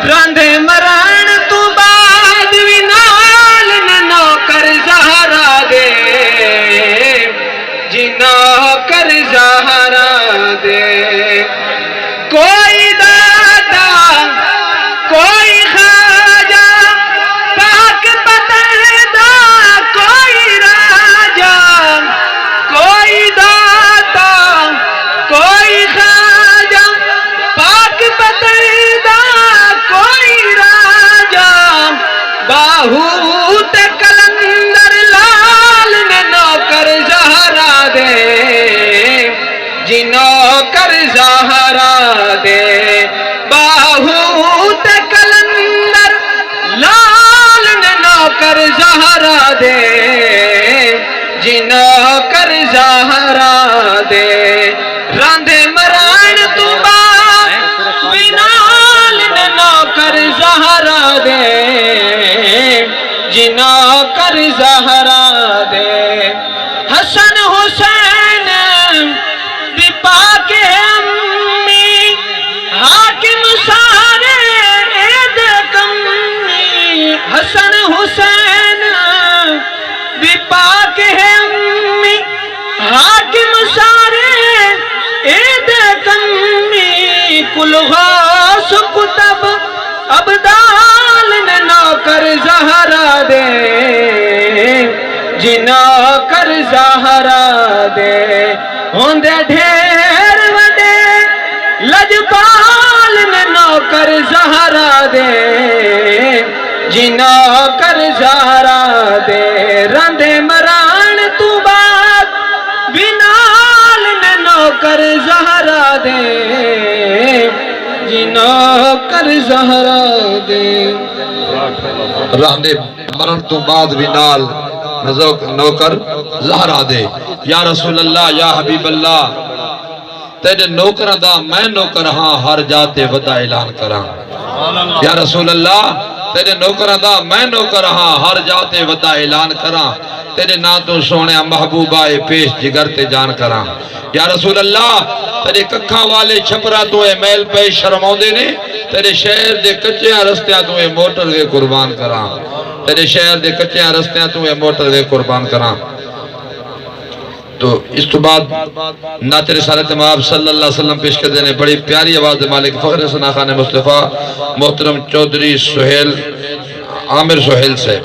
رندے مران تو بعد بھی نال نوکر زہرا دے جی نوکر زہرا دے کوئی دادا کوئی خواجہ پاک پتیدہ کوئی راجہ کوئی دادا کوئی خواجہ پاک پتیدہ کوئی راجہ باہوت کلندر لال نے نوکر زہرا دے جی نوکر زہرا دے باہوت کلندر لال نے نوکر زہرا دے جی نوکر زہرا دے راندے مران تو بعد وینال نے نوکر زہرا دے جی نوکر زہرا دے حسن حسین بھی پاک امی حاکم سارے عید کمی حسن حسین بھی پاک امی حاکم سارے عید کمی کل غوث کتب ابدال نے نوکر زہرا دے جی نوکر زہرا دے ہوندے ڈھیر وڈے لجپال نے نوکر زہرا دے جی نوکر زہرا دے رندے مران تو بعد بینال نے نوکر زہرا دے جی نوکر زہرا دے راندے مرن تو بعد بھی نال نوکر زہرا دے یا رسول اللہ یا حبیب اللہ تیرے نوکر دا میں نوکر ہاں ہر جاتے ودا اعلان کراں یا رسول اللہ تیرے نوکر دا میں نوکر ہاں ہر جاتے ودا اعلان کراں تیرے نا تو سونے محبوبہ پیش جگر تے جان کراں یا رسول اللہ تیرے ککھاں والے چھپرا تو اے میل پہ شرماؤں دے نے تیرے شہر دے کچھیاں رستیاں تو اے موٹر دے قربان کراں تیرے شہر دے کچھیاں رستیاں تو اے موٹر دے قربان کراں تو اس تو بعد نعت رسالت مآب صلی اللہ علیہ وسلم پیش کر دینے بڑی پیاری آواز مالک فخر ثنا خان مصطفیٰ محترم چودھری سہیل عامر سہیل سے